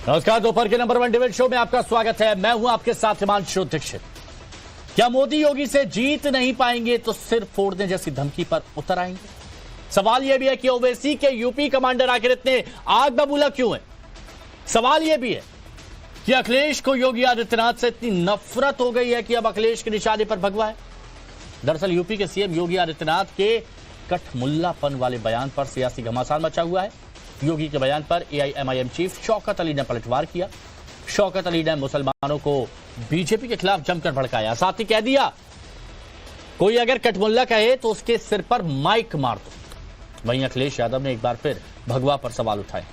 नमस्कार, दोपहर के नंबर 1 डिबेट शो में आपका स्वागत है। मैं हूं आपके साथ हिमांशु दीक्षित। क्या मोदी योगी से जीत नहीं पाएंगे तो सिर फोड़ने जैसी धमकी पर उतर आएंगे? सवाल यह भी है कि ओवैसी के यूपी कमांडर आखिर इतने आग बबूला क्यों है? सवाल यह भी है कि अखिलेश को योगी आदित्यनाथ से इतनी नफरत हो गई है कि अब अखिलेश के निशाने पर भगवा है। दरअसल यूपी के सीएम योगी आदित्यनाथ के कठमुल्लापन वाले बयान पर सियासी घमासान मचा हुआ है। योगी के बयान पर एआईएमआईएम चीफ शौकत अली ने पलटवार किया। शौकत अली ने मुसलमानों को बीजेपी के खिलाफ जमकर भड़काया, साथ ही कह दिया कोई अगर कठमुल्ला कहे तो उसके सिर पर माइक मार दो। वहीं अखिलेश यादव ने एक बार फिर भगवा पर सवाल उठाए।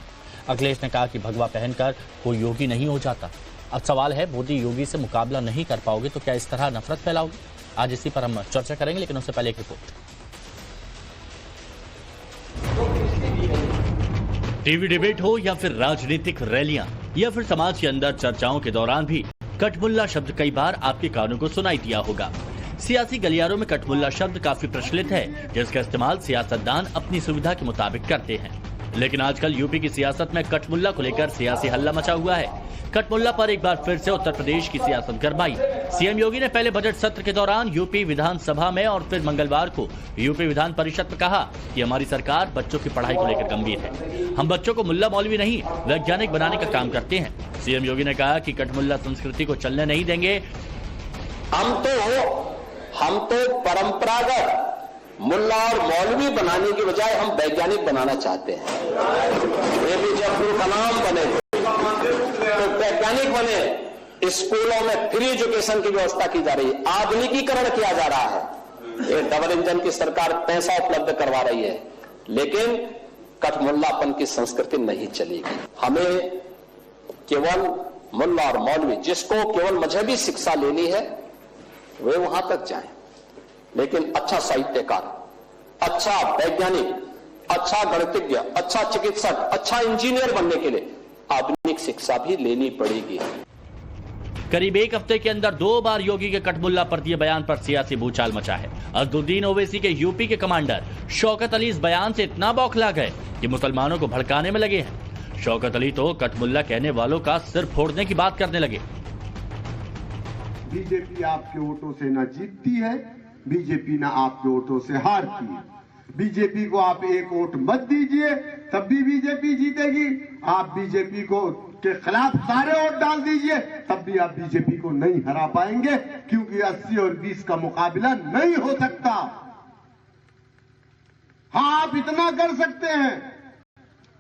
अखिलेश ने कहा कि भगवा पहनकर कोई योगी नहीं हो जाता। अब सवाल है, मोदी योगी से मुकाबला नहीं कर पाओगे तो क्या इस तरह नफरत फैलाओगे? आज इसी पर हम चर्चा करेंगे, लेकिन उससे पहले एक रिपोर्ट। टीवी डिबेट हो या फिर राजनीतिक रैलियां या फिर समाज के अंदर चर्चाओं के दौरान भी कठमुल्ला शब्द कई बार आपके कानों को सुनाई दिया होगा। सियासी गलियारों में कठमुल्ला शब्द काफी प्रचलित है, जिसका इस्तेमाल सियासतदान अपनी सुविधा के मुताबिक करते हैं। लेकिन आजकल यूपी की सियासत में कठमुल्ला को लेकर सियासी हल्ला मचा हुआ है। कठमुल्ला पर एक बार फिर से उत्तर प्रदेश की सियासत गरमाई। सीएम योगी ने पहले बजट सत्र के दौरान यूपी विधानसभा में और फिर मंगलवार को यूपी विधान परिषद में कहा कि हमारी सरकार बच्चों की पढ़ाई को लेकर गंभीर है। हम बच्चों को मुल्ला मौलवी नहीं, वैज्ञानिक बनाने का काम करते हैं। सीएम योगी ने कहा कि कठमुल्ला संस्कृति को चलने नहीं देंगे। हम तो परंपरागत मुल्ला और मौलवी बनाने की बजाय हम वैज्ञानिक बनाना चाहते हैं। एपीजे अब्दुल कलाम बने तो वैज्ञानिक बने। स्कूलों में फ्री एजुकेशन की व्यवस्था की जा रही है, आधुनिकीकरण किया जा रहा है। ये डबल इंजन की सरकार पैसा उपलब्ध करवा रही है, लेकिन कठमुल्लापन की संस्कृति नहीं चलेगी। हमें केवल मुल्ला और मौलवी, जिसको केवल मजहबी शिक्षा लेनी है वे वहां तक जाएं, लेकिन अच्छा साहित्यकार, अच्छा वैज्ञानिक, अच्छा गणितज्ञ, अच्छा चिकित्सक, अच्छा इंजीनियर बनने के लिए आधुनिक शिक्षा भी लेनी पड़ेगी। करीब एक हफ्ते के अंदर 2 बार योगी के कठमुल्ला पर दिए बयान पर सियासी भूचाल मचा है। अजदुद्दीन ओवैसी के यूपी के कमांडर शौकत अली इस बयान से इतना बौखला गए कि मुसलमानों को भड़काने में लगे हैं। शौकत अली तो कठमुल्ला कहने वालों का सिर फोड़ने की बात करने लगे। बीजेपी आपके वोटों से न जीतती है, बीजेपी ना आपके वोटों से हारती है। बीजेपी को आप एक वोट मत दीजिए, तब भी बीजेपी जीतेगी। आप बीजेपी को के खिलाफ सारे वोट डाल दीजिए, तब भी आप बीजेपी को नहीं हरा पाएंगे, क्योंकि 80 और 20 का मुकाबला नहीं हो सकता। हाँ, आप इतना कर सकते हैं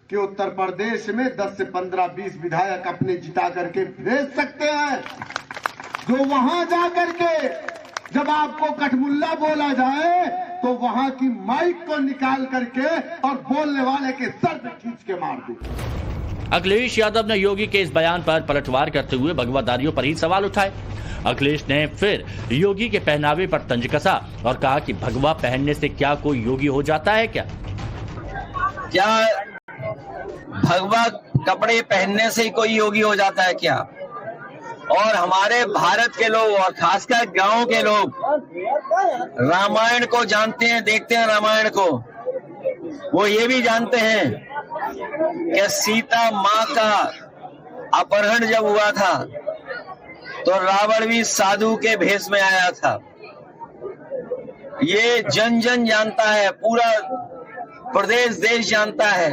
कि उत्तर प्रदेश में 10 से 15, 20 विधायक अपने जिता करके भेज सकते हैं, जो वहां जाकर के जब आपको कठमुल्ला बोला जाए तो वहां की माइक को निकाल करके और बोलने वाले के सर पे खींच के मार दे। अखिलेश यादव ने योगी के इस बयान पर पलटवार करते हुए भगवादारियों पर ही सवाल उठाए। अखिलेश ने फिर योगी के पहनावे पर तंज कसा और कहा कि भगवा पहनने से क्या कोई योगी हो जाता है? क्या भगवा कपड़े पहनने से कोई योगी हो जाता है क्या? और हमारे भारत के लोग और खासकर गांव के लोग रामायण को जानते हैं, देखते हैं रामायण को। वो ये भी जानते हैं कि सीता माँ का अपहरण जब हुआ था तो रावण भी साधु के भेष में आया था। ये जन जन जानता है, पूरा प्रदेश देश जानता है।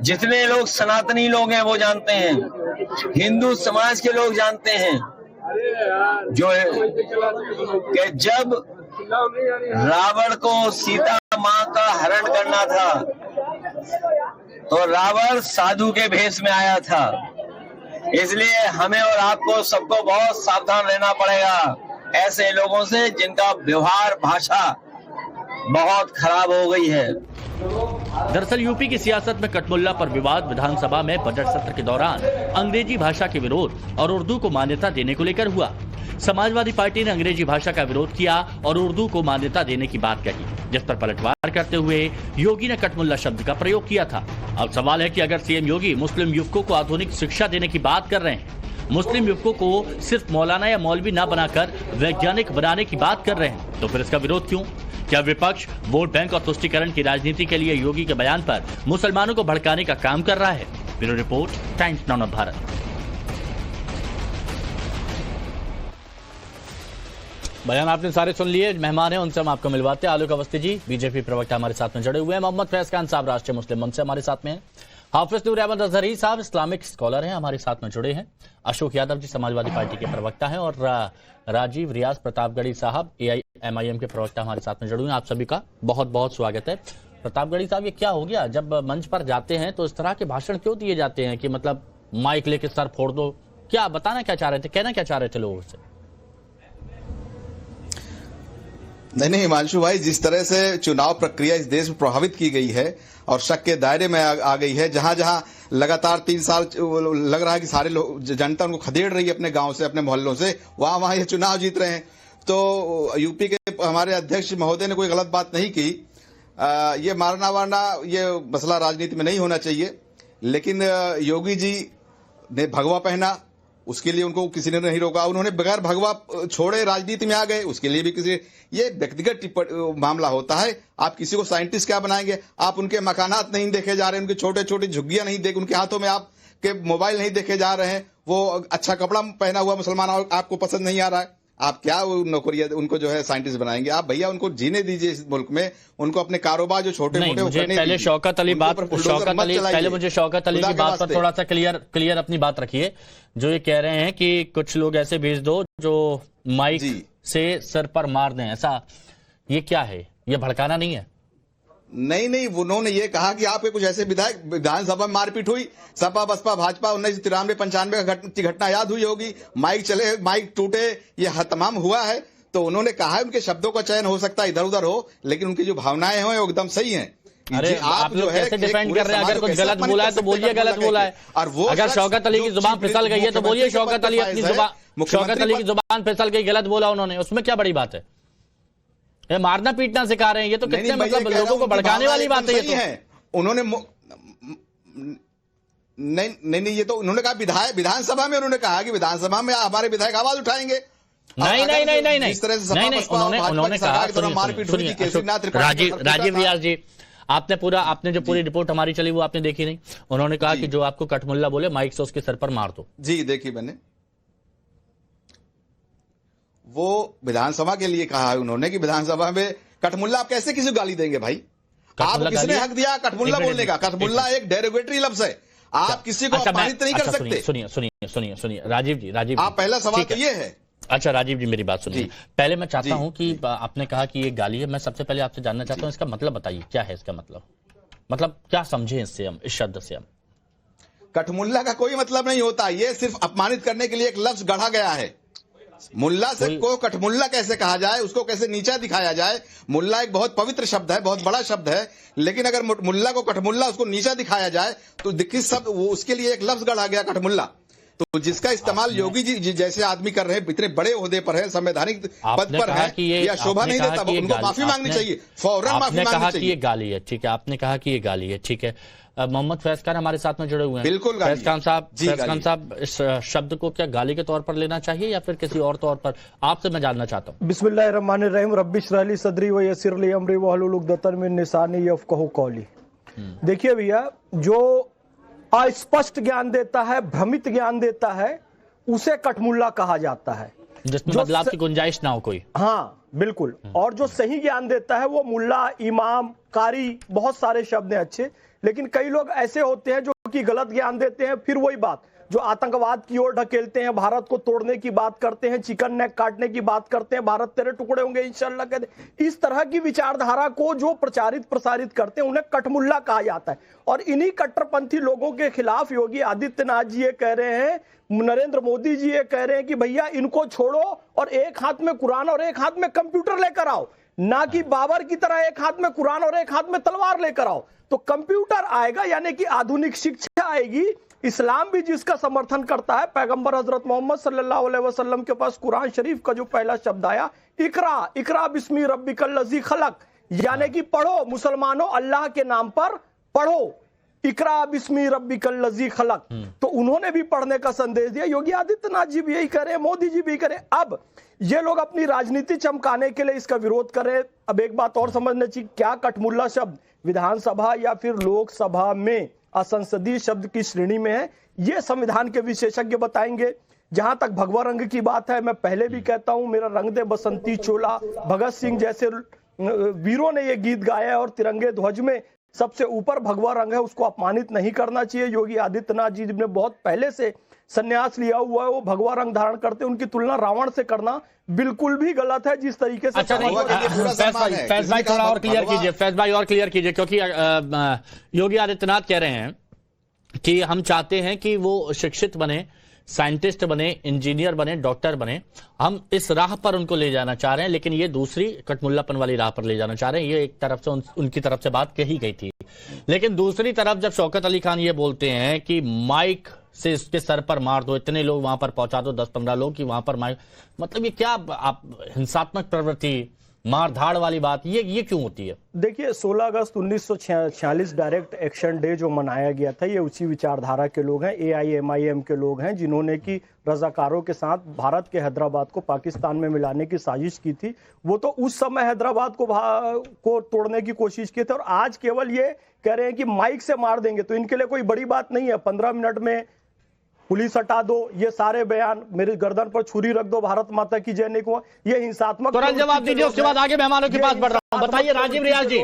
जितने लोग सनातनी लोग हैं वो जानते हैं, हिंदू समाज के लोग जानते हैं जो कि जब रावण को सीता माँ का हरण करना था तो रावण साधु के भेष में आया था। इसलिए हमें और आपको सबको बहुत सावधान रहना पड़ेगा ऐसे लोगों से जिनका व्यवहार, भाषा बहुत खराब हो गई है। दरअसल यूपी की सियासत में कठमुल्ला पर विवाद विधानसभा में बजट सत्र के दौरान अंग्रेजी भाषा के विरोध और उर्दू को मान्यता देने को लेकर हुआ। समाजवादी पार्टी ने अंग्रेजी भाषा का विरोध किया और उर्दू को मान्यता देने की बात कही, जिस पर पलटवार करते हुए योगी ने कठमुल्ला शब्द का प्रयोग किया था। अब सवाल है कि अगर सीएम योगी मुस्लिम युवकों को आधुनिक शिक्षा देने की बात कर रहे हैं, मुस्लिम युवकों को सिर्फ मौलाना या मौलवी न बनाकर वैज्ञानिक बनाने की बात कर रहे हैं, तो फिर इसका विरोध क्यों? क्या विपक्ष वोट बैंक और तुष्टीकरण की राजनीति के लिए योगी के बयान पर मुसलमानों को भड़काने का काम कर रहा है? Bureau report, times now Bharat. बयान आपने सारे सुन लिए। मेहमान हैं, उनसे हम आपको मिलवाते हैं। आलोक अवस्थी जी बीजेपी प्रवक्ता हमारे साथ में जुड़े हुए हैं। मोहम्मद फैज खान साहब राष्ट्रीय मुस्लिम मंच से हमारे साथ में हैं। हाफिज नूर अहमद अजहरी साहब इस्लामिक स्कॉलर हैं, हमारे साथ में जुड़े हैं। अशोक यादव जी समाजवादी पार्टी के प्रवक्ता हैं और राजीव रियाज प्रतापगढ़ी साहब AIMIM के प्रवक्ता हमारे साथ में जुड़े हुए हैं। आप सभी का बहुत बहुत स्वागत है। प्रतापगढ़ी साहब, ये क्या हो गया? जब मंच पर जाते हैं तो इस तरह के भाषण क्यों दिए जाते हैं कि मतलब माइक लेके सर फोड़ दो? क्या बताना क्या चाह रहे थे, कहना क्या चाह रहे थे लोगों से? नहीं हिमांशु भाई, जिस तरह से चुनाव प्रक्रिया इस देश में प्रभावित की गई है और शक के दायरे में आ गई है, जहां जहां लगातार 3 साल लग रहा है कि सारे लोग, जनता उनको खदेड़ रही है अपने गांव से, अपने मोहल्लों से, वहां ये चुनाव जीत रहे हैं। तो यूपी के हमारे अध्यक्ष महोदय ने कोई गलत बात नहीं की। ये मारना वारना ये मसला राजनीति में नहीं होना चाहिए, लेकिन योगी जी ने भगवा पहना, उसके लिए उनको किसी ने नहीं रोका। उन्होंने बगैर भगवा छोड़े राजनीति में आ गए, उसके लिए भी किसी, ये व्यक्तिगत मामला होता है। आप किसी को साइंटिस्ट क्या बनाएंगे? आप उनके मकानात नहीं देखे जा रहे हैं, उनके छोटे छोटे झुग्गियां नहीं देख, उनके हाथों में आपके मोबाइल नहीं देखे जा रहे हैं, वो अच्छा कपड़ा पहना हुआ मुसलमान आपको पसंद नहीं आ रहा है, आप क्या नौकरियां उनको जो है साइंटिस्ट बनाएंगे? आप भैया उनको जीने दीजिए इस मुल्क में, उनको अपने कारोबार जो छोटे मोटे पहले शौकत अली मुझे शौकत अली की बात पर थोड़ा सा क्लियर अपनी बात रखिए। जो ये कह रहे हैं कि कुछ लोग ऐसे भेज दो जो माइक से सर पर मार दें, ऐसा ये क्या है? ये भड़काना नहीं है? नहीं, उन्होंने ये कहा कि आपके कुछ ऐसे विधायक, विधानसभा में मारपीट हुई, सपा बसपा भाजपा 1993-95 की घटना याद हुई होगी, माइक चले, माइक टूटे, ये तमाम हुआ है। तो उन्होंने कहा है, उनके शब्दों का चयन हो सकता है इधर उधर हो, लेकिन उनकी जो भावनाएं हैं वो एकदम सही हैं। अरे आप लोग कैसे डिफेंड कर रहे हैं? अगर कुछ गलत बोला है तो बोलिए गलत बोला है, और वो अगर शौकत अली की जुबान फिसल गई है तो बोलिए शौकत अली की जुबान फिसल गई, गलत बोला उन्होंने, उसमें क्या बड़ी बात है? ये मारना पीटना सिखा रहे हैं, ये तो कितने मतलब लोगों को भड़काने वाली बात है। ये तो उन्होंने नहीं, ये तो उन्होंने कहा विधानसभा में, उन्होंने कहा कि विधानसभा में हमारे विधायक आवाज उठाएंगे। नहीं, उन्होंने कहा, राजीव रियाज जी, आपने जो पूरी रिपोर्ट हमारी चली वो आपने देखी नहीं? उन्होंने कहा कि जो आपको कठमुल्ला बोले माइक से उसके सर पर मार दो। जी देखी मैंने, वो विधानसभा के लिए कहा है उन्होंने कि विधानसभा में कठमुल्ला, आप कैसे किसी को गाली देंगे भाई? आप किसने हक दिया कठमुल्ला बोलने का? कठमुल्ला एक डेरोगेटरी लफ्ज है, आप किसी को अपमानित नहीं कर सकते। सुनिए राजीव जी, आप पहला सवाल तो ये है। अच्छा राजीव जी, मेरी बात सुनिए। पहले मैं चाहता हूं कि आपने कहा कि ये गाली है, मैं सबसे पहले आपसे जानना चाहता हूं इसका मतलब बताइए, क्या है इसका मतलब क्या समझे इससे हम, इस शब्द से हम? कठमुल्ला का कोई मतलब नहीं होता, ये सिर्फ अपमानित करने के लिए एक लफ्ज गढ़ा गया है। मुल्ला से को कठमुल्ला कैसे कहा जाए, उसको कैसे नीचा दिखाया जाए? मुल्ला एक बहुत पवित्र शब्द है, बहुत बड़ा शब्द है, लेकिन अगर मुल्ला को कठमुल्ला, उसको नीचा दिखाया जाए तो किस शब्द, वो उसके लिए एक लफ्ज गढ़ा गया कठमुल्ला। तो जिसका इस्तेमाल योगी जी जैसे आदमी कर रहे हैं, इतने बड़े ओहदे पर है, संवैधानिक पद पर है, या शोभा नहीं देता, उनको माफी मांगनी चाहिए, फौरन माफी मांगनी चाहिए। ये गाली है, ठीक है, आपने कहा कि ये गाली है, ठीक है। मोहम्मद फैज खान हमारे साथ में जुड़े हुए हैं। बिल्कुल फैज खान साहब, इस शब्द को क्या गाली के तौर पर लेना चाहिए या फिर किसी और तौर पर? आपसे मैं जानना चाहता हूँ। बिस्मिल्लाहिर्रहमानिर्रहीम, रब्बी इश्रह ली सदरी व यस्सिर ली अमरी वहलुल उक़दतम मिन लिसानी यफ़क़हू क़ौली। देखिए भैया, जो अस्पष्ट ज्ञान देता है, भ्रमित ज्ञान देता है, उसे कठमुल्ला कहा जाता है, जिसमें बदलाव की गुंजाइश ना हो कोई। हाँ बिल्कुल। और जो सही ज्ञान देता है वो मुल्ला, इमाम, कारी, बहुत सारे शब्द हैं अच्छे, लेकिन कई लोग ऐसे होते हैं जो कि गलत ज्ञान देते हैं। फिर वही बात, जो आतंकवाद की ओर ढकेलते हैं, भारत को तोड़ने की बात करते हैं, चिकन नेक काटने की बात करते हैं, भारत तेरे टुकड़े होंगे इंशाल्लाह कहते, इस तरह की विचारधारा को जो प्रसारित करते हैं उन्हें कठमुल्ला कहा जाता है। और इन्हीं कट्टरपंथी लोगों के खिलाफ योगी आदित्यनाथ जी ये कह रहे हैं, नरेंद्र मोदी जी ये कह रहे हैं कि भैया इनको छोड़ो और एक हाथ में कुरान और एक हाथ में कंप्यूटर लेकर आओ, ना कि बाबर की तरह एक हाथ में कुरान और एक हाथ में तलवार लेकर आओ। तो कंप्यूटर आएगा, यानी कि आधुनिक शिक्षा आएगी। इस्लाम भी जिसका समर्थन करता है, पैगंबर हजरत मोहम्मद सल्लल्लाहु अलैहि वसल्लम के पास कुरान शरीफ का जो पहला शब्द आया, इकरा बिस्मी रब्बिकल लज़ी खलक, यानी कि पढ़ो मुसलमानों, अल्लाह के नाम पर पढ़ो, इकरा बिस्मी रब्बिकल लज़ी खलक। तो उन्होंने भी पढ़ने का संदेश दिया। योगी आदित्यनाथ जी भी यही करे, मोदी जी भी करे। अब ये लोग अपनी राजनीति चमकाने के लिए इसका विरोध करें। अब एक बात और समझना चाहिए, क्या कठमुल्ला शब्द विधानसभा या फिर लोकसभा में असंसदीय शब्द की श्रेणी में है, ये संविधान के विशेषज्ञ बताएंगे। जहां तक भगवा रंग की बात है, मैं पहले भी कहता हूं, मेरा रंग दे बसंती चोला, भगत सिंह जैसे वीरों ने ये गीत गाया है और तिरंगे ध्वज में सबसे ऊपर भगवा रंग है, उसको अपमानित नहीं करना चाहिए। योगी आदित्यनाथ जी ने बहुत पहले से संन्यास लिया हुआ है, वो भगवा रंग धारण करते, उनकी तुलना रावण से करना बिल्कुल भी गलत है। जिस तरीके से अच्छा फैज भाई थोड़ा और क्लियर कीजिए, फैज भाई और क्लियर कीजिए, क्योंकि योगी आदित्यनाथ कह रहे हैं कि हम चाहते हैं कि वो शिक्षित बने, साइंटिस्ट बने, इंजीनियर बने, डॉक्टर बने, हम इस राह पर उनको ले जाना चाह रहे हैं, लेकिन ये दूसरी कटमुल्लापन वाली राह पर ले जाना चाह रहे हैं। ये एक तरफ से उनकी तरफ से बात कही गई थी, लेकिन दूसरी तरफ जब शौकत अली खान ये बोलते हैं कि माइक से इसके सर पर मार दो, इतने लोग वहां पर पहुंचा दो, 10-15 लोग कि वहां पर माइक, मतलब ये क्या आप हिंसात्मक प्रवृत्ति, मार धाड़ वाली बात, ये क्यों होती है? देखिए 16 अगस्त 1946 डायरेक्ट एक्शन डे जो मनाया गया था, ये उसी विचारधारा के लोग हैं, AIMIM के लोग हैं, जिन्होंने की रजाकारों के साथ भारत के हैदराबाद को पाकिस्तान में मिलाने की साजिश की थी। वो तो उस समय हैदराबाद को तोड़ने की कोशिश की थी, और आज केवल ये कह रहे हैं कि माइक से मार देंगे, तो इनके लिए कोई बड़ी बात नहीं है। 15 मिनट में पुलिस हटा दो, ये सारे बयान, मेरे गर्दन पर छुरी रख दो, भारत माता की जय नहीं को, ये हिंसात्मक। तुरंत जवाब दीजिए, उसके बाद आगे मेहमानों के पास बढ़ रहा हूं। बताइए राजीव रियाज जी,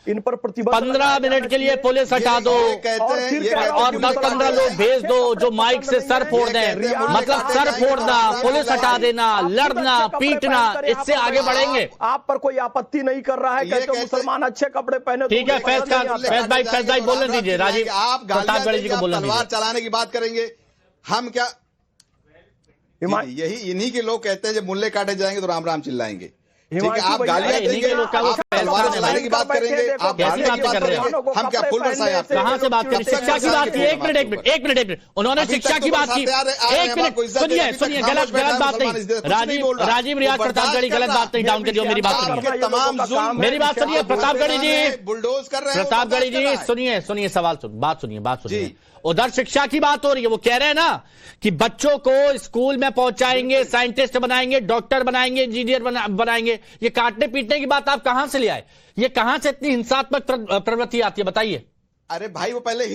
इन पर प्रतिबंध 15 मिनट के लिए पुलिस हटा दो और 10-15 लोग भेज दो जो माइक से सर फोड़ दें, मतलब सर फोड़ना, पुलिस हटा देना, लड़ना, पीटना, इससे आगे बढ़ेंगे। आप पर कोई आपत्ति नहीं कर रहा है, कहते मुसलमान अच्छे कपड़े पहने। ठीक है, फैज भाई बोलने दीजिए, राजीव आप प्रतापगढ़ी जी को बोलने दीजिए। तलवार चलाने की बात करेंगे, हम क्या यही इन्हीं के लोग कहते हैं जब मुल्ले काटे जाएंगे तो राम राम चिल्लाएंगे। ठीक है, आप गालियां देंगे, आप तलवार चलाने की बात करेंगे, आप गालियां की बात करेंगे, हम क्या फोल्डर्स हैं? कहां से बात करें? शिक्षा की बात की, एक मिनट, उन्होंने शिक्षा की बात की, एक मिनट सुनिए, गलत बात नहीं, राजीव रियाज प्रतापगढ़ी गलत बात नहीं, डाउन करिए, मेरी बात सुनिए, तमाम मेरी बात सुनिए, प्रतापगढ़ी जी, बुलडोज कर रहे हैं, प्रतापगढ़ी जी सुनिए, बात सुनिए। उधर शिक्षा की बात हो रही है, वो कह रहे हैं ना कि बच्चों को स्कूल में पहुंचाएंगे, साइंटिस्ट बनाएंगे, डॉक्टर बनाएंगे, इंजीनियर बनाएंगे। ये काटने पीटने की बात आप कहां से ले आए? ये कहां से इतनी हिंसात्मक प्रवृत्ति आती है, बताइए। अरे भाई, वो पहले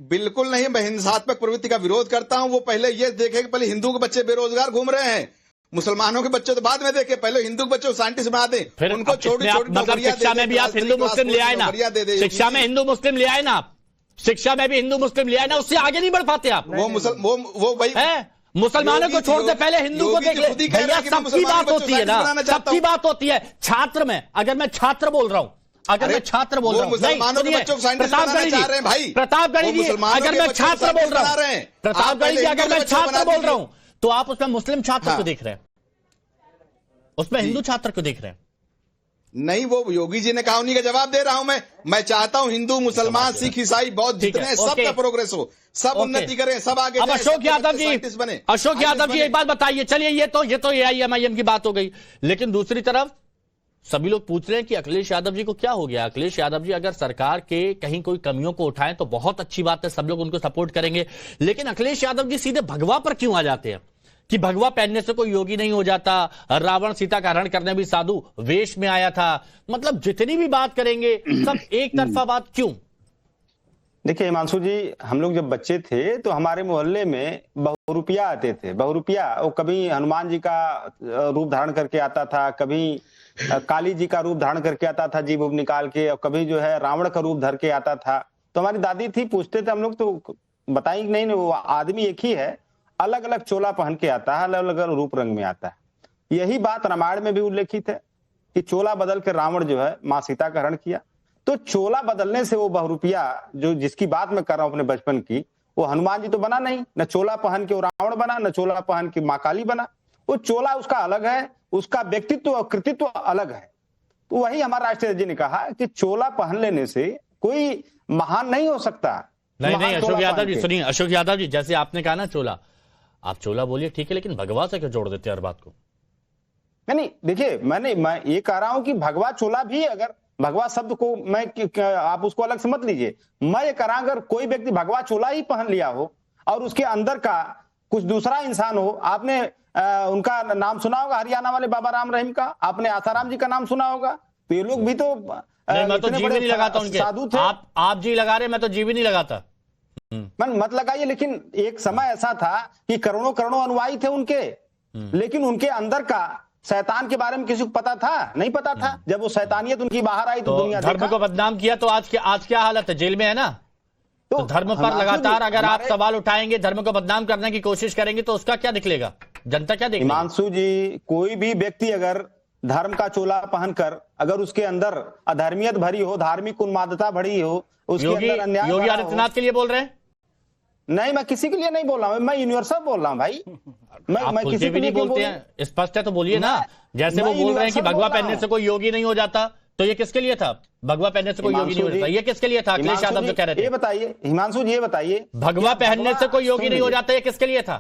बिल्कुल नहीं, मैं हिंसात्मक प्रवृत्ति का विरोध करता हूं। वो पहले ये देखे कि पहले हिंदू के बच्चे बेरोजगार घूम रहे हैं, मुसलमानों के बच्चे तो बाद में देखे, पहले हिंदू के बच्चे साइंटिस्ट बना दें, फिर उनको मतलब शिक्षा में भी आप हिंदू मुस्लिम ले आए ना, शिक्षा में हिंदू मुस्लिम ले आए ना, शिक्षा में भी हिंदू मुस्लिम ले आए ना, उससे आगे नहीं बढ़ पाते आप। वो भाई है, मुसलमानों को छोड़ते पहले हिंदू को देख ले भैया। सबकी बात होती है ना, सबकी बात होती है। छात्र में, अगर मैं छात्र बोल रहा हूं, प्रतापगढ़ी जी, अगर मैं छात्र बोल रहा हूं, प्रतापगढ़ी जी, अगर मैं छात्र बोल रहा हूं, तो आप उसमें मुस्लिम छात्र को देख रहे हैं, उसमें हिंदू छात्र को देख रहे हैं। नहीं, वो योगी जी ने कहा, उन्हीं का जवाब दे रहा हूं मैं चाहता हूं हिंदू, मुसलमान, सिख, ईसाई, बौद्ध जितने सबका प्रोग्रेस हो, सब उन्नति करें, सब आगे। अब अशोक यादव जी एक बात बताइए, चलिए ये तो AIMIM की बात हो गई, लेकिन दूसरी तरफ सभी लोग पूछ रहे हैं कि अखिलेश यादव जी को क्या हो गया। अखिलेश यादव जी अगर सरकार के कहीं कोई कमियों को उठाएं तो बहुत अच्छी बात है, सब लोग उनको सपोर्ट करेंगे, लेकिन अखिलेश यादव जी सीधे भगवा पर क्यों आ जाते हैं कि भगवा पहनने से कोई योगी नहीं हो जाता, रावण सीता का हरण करने भी साधु वेश में आया था, मतलब जितनी भी बात करेंगे सब एक तरफा बात क्यों? देखिए हिमांशु जी, हम लोग जब बच्चे थे तो हमारे मोहल्ले में बहुरूपिया आते थे। बहुरूपिया वो कभी हनुमान जी का रूप धारण करके आता था, कभी काली जी का रूप धारण करके आता था जीभ उब निकाल के, और कभी जो है रावण का रूप धर के आता था। तो हमारी दादी थी, पूछते थे हम लोग, तो बताई नहीं, वो आदमी एक ही है, अलग अलग चोला पहन के आता है, अलग अलग रूप रंग में आता है। यही बात रामायण में भी उल्लेखित है कि चोला बदल के रावण जो है मां सीता का हरण किया। तो चोला बदलने से वो बहुरूपिया जो जिसकी बात मैं कर रहा हूं अपने बचपन की, वो हनुमान जी तो बना नहीं, न चोला पहन के वो रावण बना, न चोला पहन के मां काली बना। वो चोला उसका अलग है, उसका व्यक्तित्व और कृतित्व अलग है। तो वही हमारा राष्ट्रीय जी ने कहा कि चोला पहन लेने से कोई महान नहीं हो सकता। नहीं अशोक यादव जी सुनिए, अशोक यादव जी, जैसे आपने कहा ना चोला, आप चोला बोलिए ठीक है, लेकिन भगवा से क्यों जोड़ देते हैं हर बात को? नहीं देखिए, मैं ये कह रहा हूं कि भगवा चोला भी, अगर भगवा शब्द को आप उसको अलग से मत लीजिए, मैं ये कह रहा हूं अगर कोई व्यक्ति भगवा चोला ही पहन लिया हो और उसके अंदर का कुछ दूसरा इंसान हो, आपने उनका नाम सुना होगा, हरियाणा वाले बाबा राम रहीम का, आपने आसाराम जी का नाम सुना होगा, तो ये लोग भी तो नहीं, मैं तो इतने जी भी बड़े नहीं लगाता उनके। साधु थे। आप जी लगा रहे, मैं तो जी भी नहीं लगाता। मन मत लगाइए, लेकिन एक समय ऐसा था कि करोड़ों करोड़ों अनुयायी थे उनके, लेकिन उनके अंदर का शैतान के बारे में किसी को पता था? नहीं पता था। जब वो शैतानियत उनकी बाहर आई तो दुनिया धर्म को बदनाम किया तो आज क्या हालत है? जेल में है ना। तो धर्म पर लगातार अगर आप सवाल उठाएंगे, धर्म को बदनाम करने की कोशिश करेंगे तो उसका क्या निकलेगा? जनता क्या देखेगी? हिमांशु जी, कोई भी व्यक्ति अगर धर्म का चोला पहनकर अगर उसके अंदर अधर्मियत भरी हो, धार्मिक उन्मादता भरी हो, उसके अंदर अन्याय योगी भरा हो। आदित्यनाथ के लिए बोल रहे हैं? नहीं, मैं किसी के लिए नहीं बोल रहा हूं, मैं यूनिवर्सल बोल रहा हूं भाई। मैं किसी के भी नहीं लिए बोलते हैं, स्पष्ट है तो बोलिए ना। जैसे वो बोल रहे हैं कि भगवा पहनने से कोई योगी नहीं हो जाता, तो ये किसके लिए था? भगवा पहनने से कोई योगी नहीं हो जाता, ये किसके लिए था? अखिलेश यादव जो कह रहे थे। ये बताइए हिमांशु जी, ये बताइए, भगवा पहनने से कोई योगी नहीं हो जाता, ये किसके लिए था?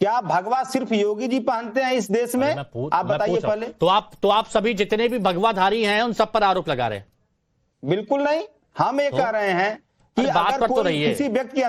क्या भगवा सिर्फ योगी जी पहनते हैं इस देश में? आप बताइए पहले। तो आप सभी जितने भी भगवाधारी हैं उन सब पर आरोप लगा रहे हैं? बिल्कुल नहीं, हम ये कह रहे हैं कि अगर कोई किसी व्यक्ति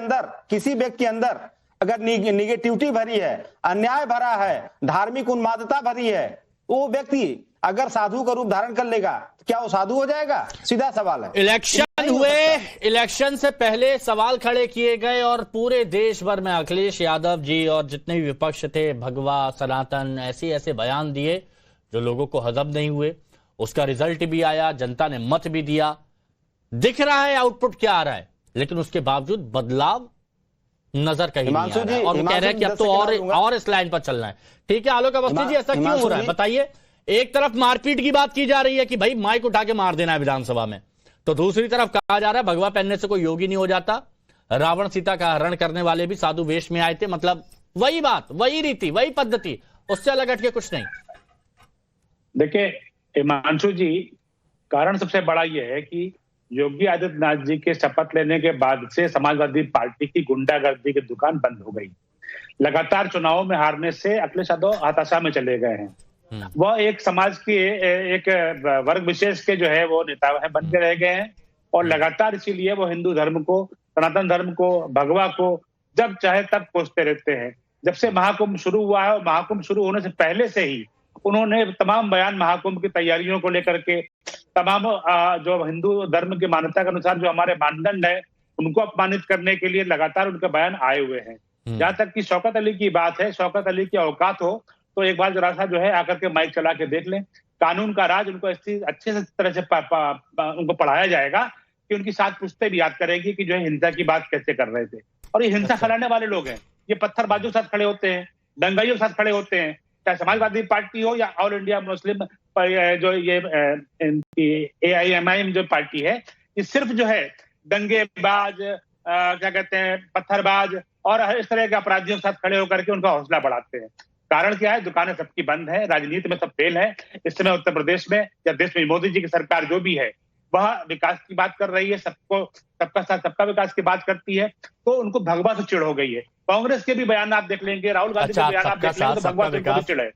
के अंदर अगर निगेटिविटी भरी है, अन्याय भरा है, धार्मिक उन्मादता भरी है, वो व्यक्ति अगर साधु का रूप धारण कर लेगा तो क्या वो साधु हो जाएगा? सीधा सवाल है। इलेक्शन हुए, इलेक्शन से पहले सवाल खड़े किए गए और पूरे देश भर में अखिलेश यादव जी और जितने भी विपक्ष थे, भगवा, सनातन, ऐसे बयान दिए जो लोगों को हजम नहीं हुए। उसका रिजल्ट भी आया, जनता ने मत भी दिया, दिख रहा है आउटपुट क्या आ रहा है, लेकिन उसके बावजूद बदलाव नजर कहीं नहीं आ रहा है। और वो कह रहे हैं कि अब तो और इस लाइन पर चलना है। ठीक है आलोक अवस्थी जी, ऐसा क्यों हो रहा है बताइए? एक तरफ मारपीट की बात की जा रही है कि भाई माइक उठा के मार देना है विधानसभा में, तो दूसरी तरफ कहा जा रहा है भगवा पहनने से कोई योगी नहीं हो जाता। रावण सीता का हरण करने वाले भी साधु वेश में आए थे। मतलब वही बात, वही रीति, वही पद्धति, उससे अलग हट के कुछ नहीं। देखिए हिमांशु जी, कारण सबसे बड़ा यह है कि योगी आदित्यनाथ जी के शपथ लेने के बाद से समाजवादी पार्टी की गुंडागर्दी की दुकान बंद हो गई। लगातार चुनावों में हारने से अखिलेश यादव हताशा में चले गए हैं। वह एक समाज की एक वर्ग विशेष के जो है वो नेता है बन के रह गए हैं, और लगातार इसीलिए वो हिंदू धर्म को, सनातन धर्म को, भगवा को जब चाहे तब कोसते रहते हैं। जब से महाकुंभ शुरू हुआ है, और महाकुंभ शुरू होने से पहले से ही उन्होंने तमाम बयान महाकुंभ की तैयारियों को लेकर के, तमाम जो हिंदू धर्म की मान्यता के अनुसार जो हमारे मानदंड है उनको अपमानित करने के लिए लगातार उनके बयान आए हुए हैं। जहां तक कि शौकत अली की बात है, शौकत अली की औकात हो तो एक बार जरा सा जो है आकर के माइक चला के देख लें। कानून का राज उनको अच्छे से तरह से उनको पढ़ाया जाएगा कि उनकी 7 पुश्तें भी याद करेगी कि जो है हिंसा की बात कैसे कर रहे थे। और ये हिंसा फैलाने वाले लोग हैं, ये पत्थरबाजों के साथ खड़े होते हैं, दंगाइयों के साथ खड़े होते हैं, चाहे समाजवादी पार्टी हो या ऑल इंडिया मुस्लिम जो ये AIMIM जो पार्टी है, ये सिर्फ जो है दंगेबाज, क्या कहते हैं, पत्थरबाज और इस तरह के अपराधियों के साथ खड़े होकर के उनका हौसला बढ़ाते हैं। कारण क्या है? दुकानें सबकी बंद है, राजनीति में सब फेल है। इस समय उत्तर प्रदेश में या देश में मोदी जी की सरकार जो भी है वह विकास की बात कर रही है, सबका साथ सबका विकास की बात करती है, तो उनको भगवा से चिढ़ हो गई है। कांग्रेस के भी बयान आप देख लेंगे, राहुल गांधी के बयान आप देख लेंगे, तो भगवा से चिढ़ है।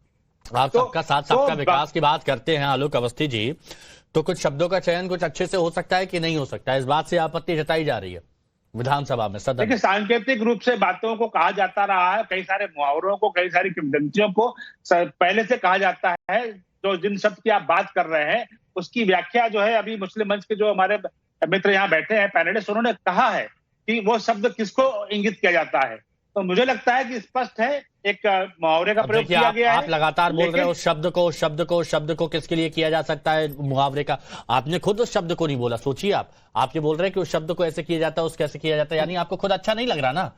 आप सबका साथ सबका विकास की बात करते हैं आलोक अवस्थी जी, तो कुछ शब्दों का चयन कुछ अच्छे से हो सकता है कि नहीं हो सकता है? इस बात से आपत्ति जताई जा रही है विधानसभा में, सदन। देखिए सांकेतिक रूप से बातों को कहा जाता रहा है, कई सारे मुहावरों को, कई सारी किंवदंतियों को पहले से कहा जाता है। जो जिन शब्द की आप बात कर रहे हैं उसकी व्याख्या जो है अभी मुस्लिम मंच के जो हमारे मित्र यहाँ बैठे हैं पैनलिस्ट, उन्होंने कहा है कि वो शब्द किसको इंगित किया जाता है। तो मुझे लगता है कि स्पष्ट है, एक मुहावरे का प्रयोग किया गया है। आप लगातार बोल रहे हो शब्द को किसके लिए किया जा सकता है मुहावरे का? आपने खुद उस शब्द को नहीं बोला, सोचिए आप ये बोल रहे हैं कि उस शब्द को ऐसे किया जाता है, उस कैसे किया जाता है, यानी आपको खुद अच्छा नहीं लग रहा ना?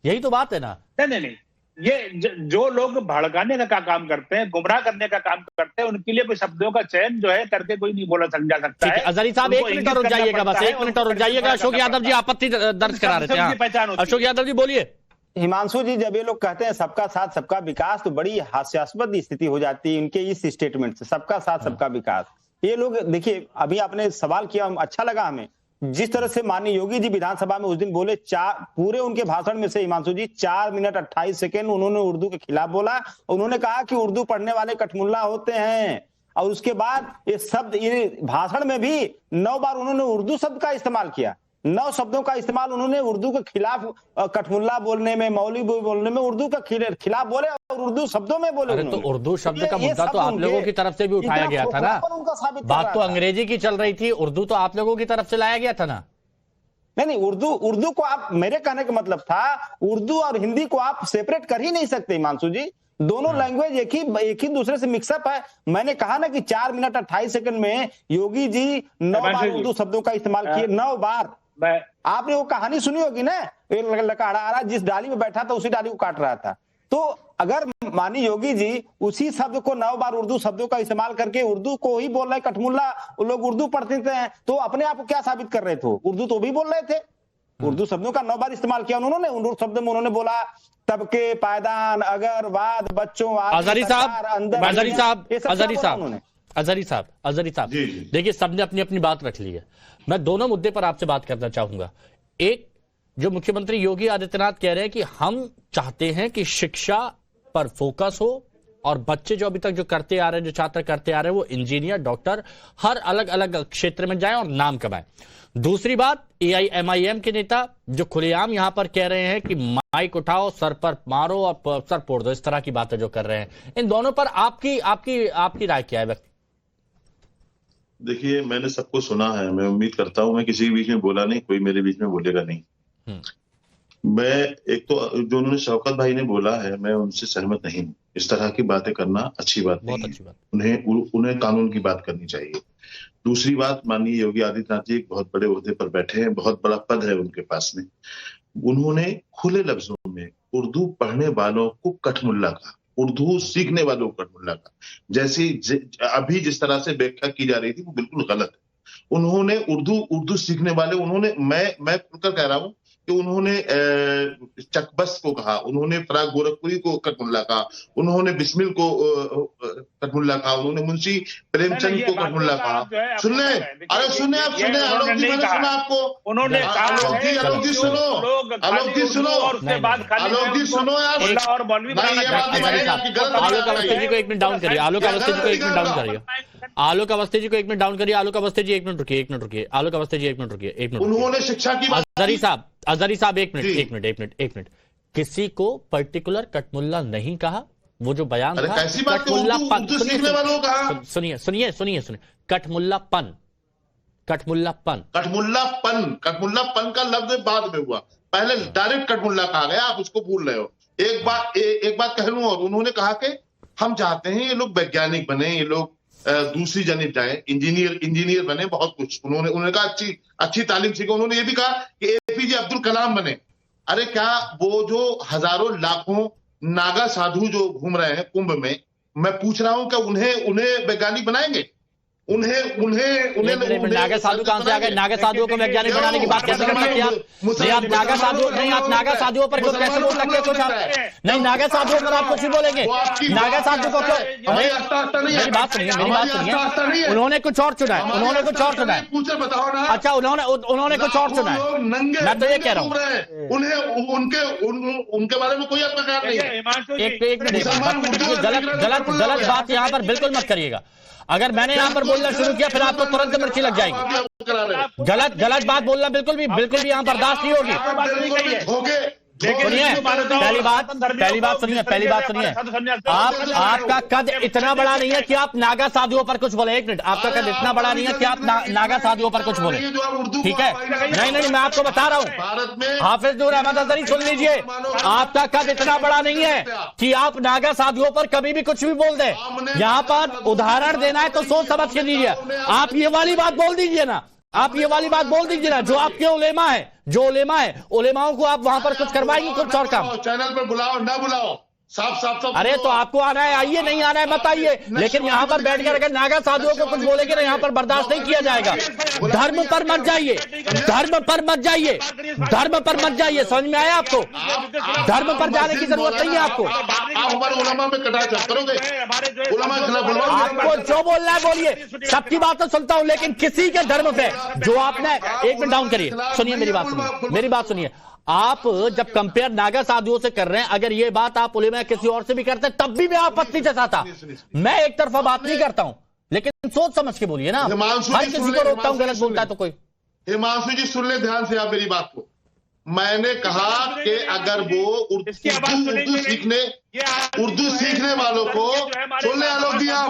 यही तो बात है ना। नहीं, ये जो लोग भड़काने का काम करते हैं, गुमराह करने का काम करते हैं, उनके लिए कोई शब्दों का चयन जो है करके कोई नहीं बोला समझा सकता है। अजहरी साहब 1 मिनट और रुक जाइएगा, बस 1 मिनट और रुक जाइएगा। अशोक यादव जी आपत्ति दर्ज करा रहे थे। अशोक यादव जी बोलिए। हिमांशु जी, जब ये लोग कहते हैं सबका साथ सबका विकास, तो बड़ी हास्यास्पद स्थिति हो जाती है इनके इस स्टेटमेंट से, सबका साथ सबका विकास। ये लोग देखिए, अभी आपने सवाल किया, अच्छा लगा हमें जिस तरह से माननीय योगी जी विधानसभा में उस दिन बोले। पूरे उनके भाषण में से हिमांशु जी 4 मिनट 28 सेकेंड उन्होंने उर्दू के खिलाफ बोला। उन्होंने कहा कि उर्दू पढ़ने वाले कठमुल्ला होते हैं, और उसके बाद ये भाषण में भी 9 बार उन्होंने उर्दू शब्द का इस्तेमाल किया। 9 शब्दों का इस्तेमाल उन्होंने उर्दू के खिलाफ, कठमुल्ला बोलने में, मौलवी बोलने में उर्दू के खिलाफ बोले और उर्दू शब्दों में बोले। अरे तो उर्दू शब्द का मुद्दा तो आप लोगों की तरफ से भी उठाया गया था ना, बात तो अंग्रेजी की चल रही थी, उर्दू तो आप लोगों की तरफ से लाया गया था ना। नहीं, उर्दू को आप, मेरे कहने का मतलब था उर्दू और हिंदी को आप सेपरेट कर ही नहीं सकते हिमांशु जी, दोनों लैंग्वेज एक ही दूसरे से मिक्सअप है। मैंने कहा ना कि 4 मिनट 28 सेकंड में योगी जी 9 बार उर्दू शब्दों का इस्तेमाल किए, 9 बार। आपने वो कहानी सुनी होगी ना, लकड़ा जिस डाली में बैठा था उसी डाली को काट रहा था। तो अगर मानी योगी जी उसी शब्द को 9 बार उर्दू शब्दों का इस्तेमाल करके उर्दू को ही बोल रहे, कठमुल्ला लोग उर्दू पढ़ते थे, तो अपने आप को क्या साबित कर रहे थे? उर्दू तो भी बोल रहे थे, उर्दू शब्दों का 9 बार इस्तेमाल किया उन्होंने। उर्दू शब्द में उन्होंने बोला तबके, पायदान, अगरवाद, बच्चों, अजहरी साहब, देखिए सबने अपनी अपनी बात रख ली है, मैं दोनों मुद्दे पर आपसे बात करना चाहूंगा। एक, जो मुख्यमंत्री योगी आदित्यनाथ कह रहे हैं कि हम चाहते हैं कि शिक्षा पर फोकस हो और बच्चे जो अभी तक जो करते आ रहे हैं, जो छात्र करते आ रहे हैं, वो इंजीनियर, डॉक्टर, हर अलग अलग क्षेत्र में जाएं और नाम कमाएं। दूसरी बात, AIMIM के नेता जो खुलेआम यहां पर कह रहे हैं कि माइक उठाओ, सर पर मारो और सर फोड़ दो, इस तरह की बातें जो कर रहे हैं, इन दोनों पर आपकी राय क्या है व्यक्ति? देखिए, मैंने सबको सुना है, मैं उम्मीद करता हूं मैं किसी के बीच में बोला नहीं, कोई मेरे बीच में बोलेगा नहीं। मैं एक तो जो उन्होंने शौकत भाई ने बोला है, मैं उनसे सहमत नहीं हूं। इस तरह की बातें करना अच्छी बात नहीं है, उन्हें कानून की बात करनी चाहिए। दूसरी बात, माननीय योगी आदित्यनाथ जी एक बहुत बड़े ओहदे पर बैठे हैं, बहुत बड़ा पद है उनके पास में, उन्होंने खुले लफ्जों में उर्दू पढ़ने वालों को कठमुल्ला कहा, उर्दू सीखने वालों को कठमुल्ला कहा। जैसी अभी जिस तरह से व्याख्या की जा रही थी वो बिल्कुल गलत है। उन्होंने उर्दू सीखने वाले, उन्होंने मैं खुलकर कह रहा हूं कि उन्होंने चकबस को कहा, उन्होंने फराग गोरखपुरी को कठमुल्ला कहा, उन्होंने बिस्मिल को कठमुल्ला कहा, उन्होंने मुंशी प्रेमचंद को कठमुल्ला कहा। सुन ले, अरे सुने आप, सुने आलोक जी, मैंने सुना आपको, उन्होंने आलोक जी सुनो, आलोक जी सुनो, आलोक जी सुनो यार, आलोक अवस्थी जी को 1 मिनट डाउन करिए, आलोक अवस्थी जी को 1 मिनट डाउन करिए, आलोक अवस्थी जी को 1 मिनट डाउन करिए, आलोक अवस्थी जी 1 मिनट रुकिए, आलोक अवस्थी जी 1 मिनट रुकिए। उन्होंने शिक्षा की बात, अजहरी साहब 1 मिनट, किसी को पर्टिकुलर कठमुल्ला नहीं कहा, वो जो बयान था कठमुल्लापन, सुनिए, कठमुल्लापन का लफ्ज बाद में हुआ, पहले डायरेक्ट कठमुल्ला कहा गया, आप उसको भूल रहे हो। एक बात कह लूं, और उन्होंने कहा कि हम चाहते हैं ये लोग वैज्ञानिक बने, ये लोग दूसरी जनित जाए, इंजीनियर बने, बहुत कुछ उन्होंने कहा, अच्छी तालीम सीखे। उन्होंने ये भी कहा कि APJ अब्दुल कलाम बने। अरे क्या वो जो हजारों लाखों नागा साधु जो घूम रहे हैं कुंभ में, मैं पूछ रहा हूं कि उन्हें वैज्ञानिक बनाएंगे? नागा साधु कहां से आ गए? नागा साधुओं को वैज्ञानिक बनाने की बात कैसे कर सकते हैं आप? नहीं, आप नागा साधुओं पर कुछ कैसे बोल सकते हैं? कुछ आप नहीं, नागा साधुओं पर आप कुछ भी बोलेंगे? नागा साधु को क्यों? मेरी बात सुनिए, उन्होंने कुछ और चुना है, अच्छा, उन्होंने कुछ और चुना है, मैं तो ये कह रहा हूँ, उनके बारे में कोई अत्याचार नहीं है। एक मिनट, गलत बात यहाँ पर बिल्कुल मत करिएगा। अगर मैंने यहाँ पर बोलना शुरू किया फिर आपको तुरंत मिर्ची लग जाएगी। गलत बात बोलना बिल्कुल भी यहाँ बर्दाश्त नहीं होगी। सुनिए, पहली बात सुनिए, आपका कद इतना बड़ा नहीं है कि आप नागा साधुओं पर कुछ बोले। 1 मिनट, आपका कद इतना बड़ा नहीं है कि आप नागा साधुओं पर कुछ बोले, ठीक है? नहीं, मैं आपको बता रहा हूँ, हाफिज नूर अहमद अजहरी सुन लीजिए, आपका कद इतना बड़ा नहीं है कि आप नागा साधुओं पर कभी भी कुछ भी बोल दें। यहाँ पर उदाहरण देना है तो सोच समझ के दीजिए। आप ये वाली बात बोल दीजिए ना, जो आपके उलेमा है, उलेमाओं को आप वहां पर कुछ करवाएंगे, कुछ और काम? चैनल पर बुलाओ ना बुलाओ, साफ अरे तो आपको आना है, आइए, नहीं आना है मत आइए, लेकिन यहाँ पर बैठकर अगर नागा साधुओं को कुछ बोलेंगे ना, यहाँ पर बर्दाश्त नहीं किया जाएगा। धर्म पर मत जाइए, समझ में आया आपको? धर्म पर जाने की जरूरत नहीं है आपको। आपको जो बोलना है बोलिए, सबकी बात तो सुनता हूं, लेकिन किसी के धर्म पे जो आपने 1 मिनट डाउन करिए, सुनिए मेरी बात सुनिए। आप जब कंपेयर नागा साधुओं से कर रहे हैं, अगर ये बात आप उलेमा किसी और से भी करते हैं तब भी मैं आपत्ति जताता। मैं एक तरफा बात नहीं करता हूं, लेकिन सोच समझ के बोलिए ना। हर किसी को रोकता हूं, गलत बोलता है तो कोई हिमांशु जी सुन ले ध्यान से आप मेरी बात को। मैंने कहा कि अगर वो उर्दू सीखने वालों को सुन ले आलोक जी, आप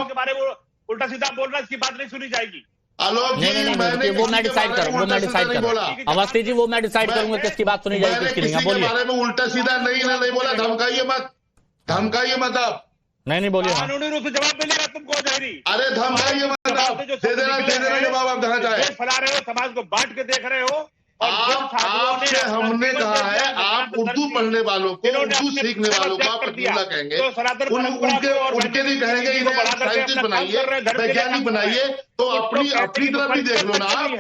उल्टा सीधा बोल रहा है, इसकी बात नहीं सुनी जाएगी। आलोक जी मैंने वो मैं डिसाइड करूंगा, अवस्थी जी वो मैं डिसाइड करूंगा किसकी बात सुनी जाएगी किसकी नहीं। बोलिए। बारे में उल्टा सीधा नहीं बोला, धमकाइए मत आप। नहीं बोलिए। कानूनी रूप से जवाब मिलेगा तुमको जहरी। अरे धमकाइए मत आप, दे देना जवाब आप देना चाहे। फैला रहे हो, समाज को बांट के देख रहे हो। आपसे हमने कहा है आप उर्दू पढ़ने वालों को, उर्दू सीखने वालों को आप कटमुल्ला कहेंगे, उनके भी कहेंगे इन्हें साइंटिस्ट बनाइए, वैज्ञानिक बनाइए, तो अपनी तरफ भी देख लो ना आप।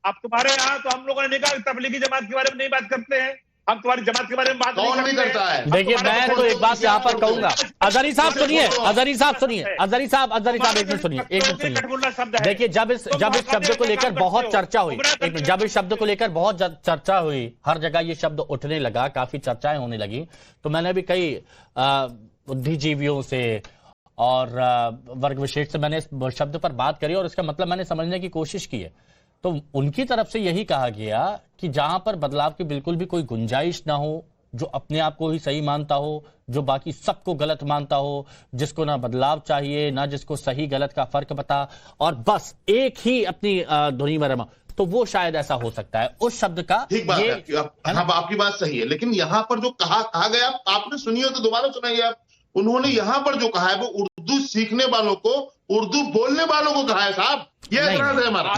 अब तुम्हारे यहाँ तो हम लोगों ने नहीं कहा तबलीगी जमात के बारे में नहीं बात करते हैं, हम तुम्हारी जमात के बारे में बात कौन नहीं करता है। देखिए मैं तो एक बात यहाँ पर कहूंगा, अजहरी साहब सुनिए, अजहरी साहब एक मिनट सुनिए। देखिए जब इस शब्द को लेकर बहुत चर्चा हुई, हर जगह ये शब्द उठने लगा, काफी चर्चाएं होने लगी, तो मैंने भी कई बुद्धिजीवियों से और वर्ग विशेष से मैंने इस शब्द पर बात करी और इसका मतलब मैंने समझने की कोशिश की है। तो उनकी तरफ से यही कहा गया कि जहां पर बदलाव की बिल्कुल भी कोई गुंजाइश ना हो, जो अपने आप को ही सही मानता हो, जो बाकी सबको गलत मानता हो, जिसको ना बदलाव चाहिए ना जिसको सही गलत का फर्क पता, और बस एक ही अपनी धुनी में रमा, तो वो शायद ऐसा हो सकता है। उस शब्द का ठीक बात है, आपकी बात सही है, लेकिन यहां पर जो कहा गया आपने सुनी हो तो दोबारा सुनाइए आप। उन्होंने यहां पर जो कहा है वो उर्दू सीखने वालों को, उर्दू बोलने वालों को कहा है साहब। ये एतराज है हमारा।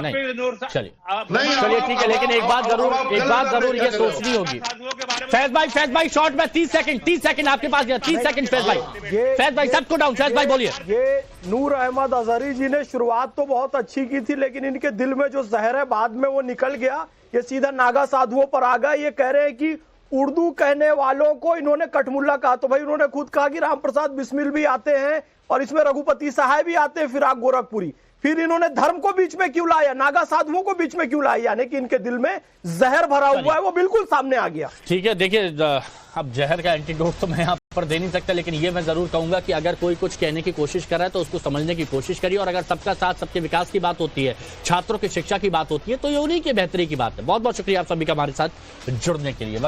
चलिए ठीक है, लेकिन एक बात जरूर ये सोचनी होगी। फैज भाई शॉर्ट में 30 सेकंड आपके पास, 30 सेकंड फैज भाई सबको डाउन। फैज भाई बोलिए। ये नूर अहमद अजहरी जी ने शुरुआत तो बहुत अच्छी की थी, लेकिन इनके दिल में जो जहर है बाद में वो निकल गया, ये सीधा नागा साधुओं पर आ गया। ये कह रहे हैं कि उर्दू कहने वालों को इन्होंने कटमुल्ला कहा, तो भाई उन्होंने खुद कहा कि रामप्रसाद बिस्मिल भी आते हैं और इसमें रघुपति सहाय भी आते हैं, फिराक गोरखपुरी। फिर इन्होंने धर्म को बीच में क्यों लाया, नागा साधुओं को बीच में क्यों लाया, यानी कि इनके दिल में जहर भरा हुआ है, वो बिल्कुल सामने आ गया। ठीक है, देखिए अब जहर का एंटीडोट तो मैं यहाँ पर दे नहीं सकता, लेकिन ये मैं जरूर कहूंगा कि अगर कोई कुछ कहने की कोशिश कर रहा है तो उसको समझने की कोशिश करिए, और अगर सबका साथ सबके विकास की बात होती है, छात्रों की शिक्षा की बात होती है, तो ये उन्हीं की बेहतरी की बात है। बहुत बहुत शुक्रिया आप सभी का हमारे साथ जुड़ने के लिए।